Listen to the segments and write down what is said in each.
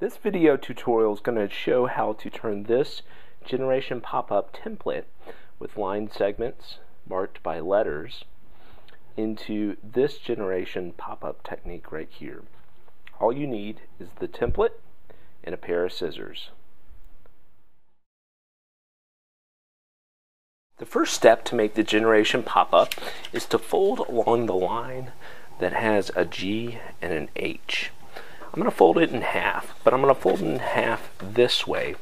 This video tutorial is going to show how to turn this generation pop-up template with line segments marked by letters into this generation pop-up technique right here. All you need is the template and a pair of scissors. The first step to make the generation pop-up is to fold along the line that has a G and an H. I'm going to fold it in half, but I'm going to fold it in half this way,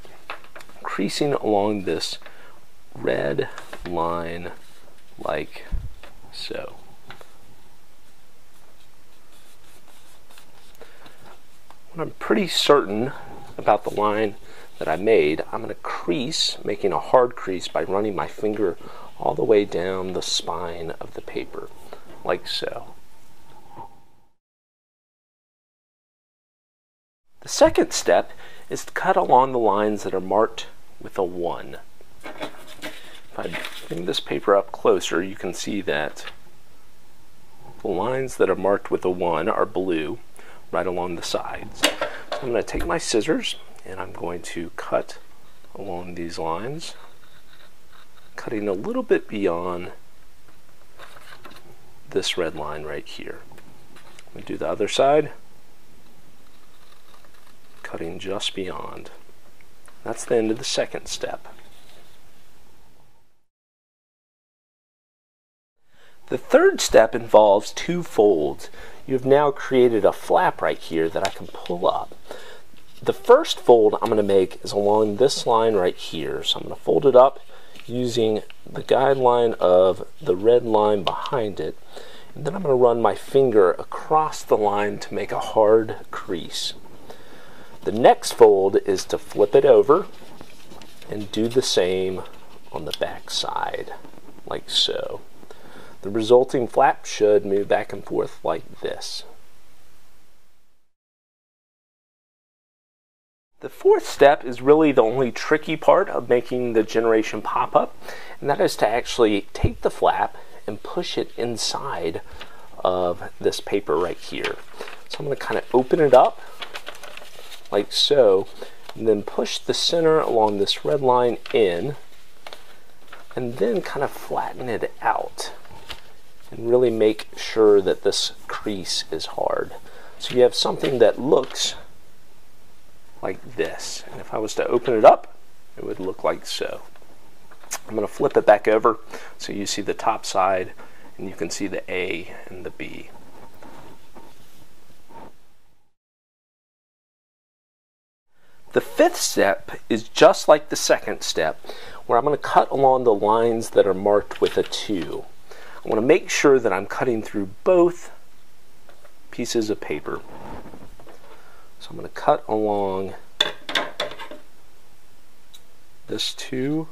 creasing along this red line like so. When I'm pretty certain about the line that I made, I'm going to crease, making a hard crease by running my finger all the way down the spine of the paper, like so. The second step is to cut along the lines that are marked with a 1. If I bring this paper up closer, you can see that the lines that are marked with a 1 are blue right along the sides. So I'm going to take my scissors and I'm going to cut along these lines, cutting a little bit beyond this red line right here. I'm going to do the other side, cutting just beyond. That's the end of the second step. The third step involves two folds. You've now created a flap right here that I can pull up. The first fold I'm going to make is along this line right here. So I'm going to fold it up using the guideline of the red line behind it. And then I'm going to run my finger across the line to make a hard crease. The next fold is to flip it over and do the same on the back side, like so. The resulting flap should move back and forth like this. The fourth step is really the only tricky part of making the generation pop-up, and that is to actually take the flap and push it inside of this paper right here. So I'm going to kind of open it up like so, and then push the center along this red line in, and then kind of flatten it out and really make sure that this crease is hard. So you have something that looks like this, and if I was to open it up, it would look like so. I'm going to flip it back over so you see the top side and you can see the A and the B. The fifth step is just like the second step, where I'm going to cut along the lines that are marked with a 2. I want to make sure that I'm cutting through both pieces of paper. So I'm going to cut along this 2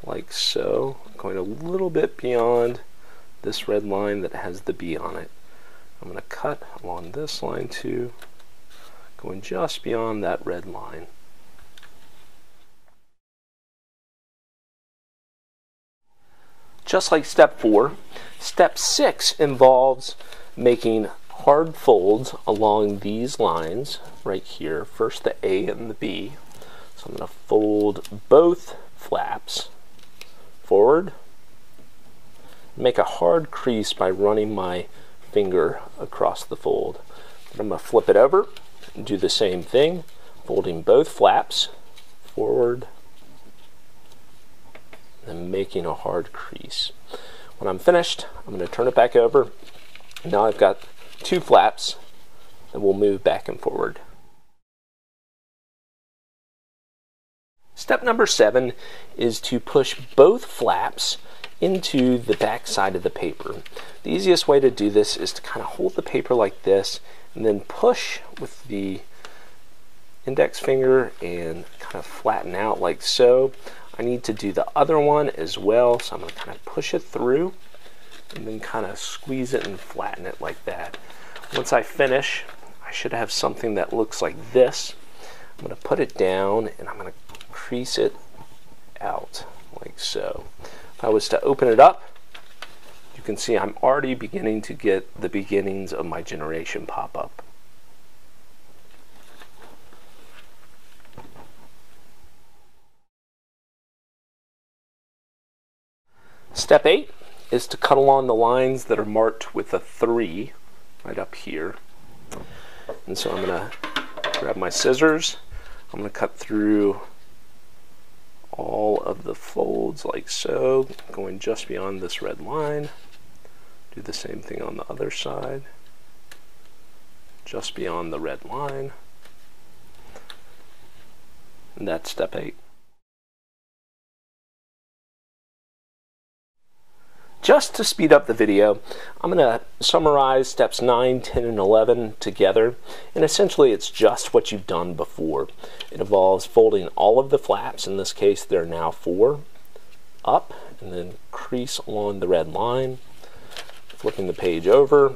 like so, going a little bit beyond this red line that has the B on it. I'm going to cut along this line too, going just beyond that red line. Just like step 4, step 6 involves making hard folds along these lines right here. First the A and the B. So I'm going to fold both flaps forward, make a hard crease by running my finger across the fold. Then I'm going to flip it over and do the same thing, folding both flaps forward and making a hard crease. When I'm finished, I'm going to turn it back over. Now I've got 2 flaps that will move back and forward. Step number 7 is to push both flaps into the back side of the paper. The easiest way to do this is to kind of hold the paper like this and then push with the index finger and kind of flatten out like so. I need to do the other one as well, so I'm going to kind of push it through and then kind of squeeze it and flatten it like that. Once I finish, I should have something that looks like this. I'm going to put it down and I'm going to crease it out like so. If I was to open it up, you can see I'm already beginning to get the beginnings of my generation pop-up. Step 8 is to cut along the lines that are marked with a 3 right up here. And so I'm going to grab my scissors. I'm going to cut through all of the folds like so, going just beyond this red line. Do the same thing on the other side, just beyond the red line. And that's step 8. Just to speed up the video, I'm going to summarize steps 9, 10, and 11 together, and essentially it's just what you've done before. It involves folding all of the flaps, in this case there are now 4, up, and then crease along the red line, flipping the page over,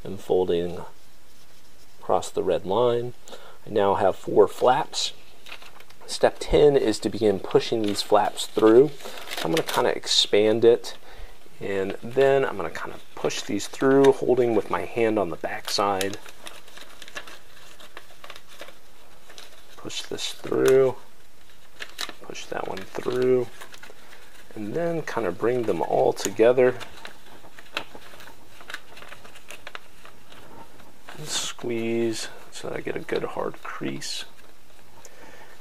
and folding across the red line. I now have 4 flaps. Step 10 is to begin pushing these flaps through. I'm going to kind of expand it, and then I'm going to kind of push these through, holding with my hand on the back side. Push this through, push that one through, and then kind of bring them all together. And squeeze so that I get a good hard crease.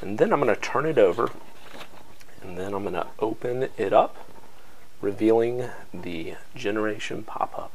And then I'm going to turn it over, and then I'm going to open it up, revealing the Generation pop-up.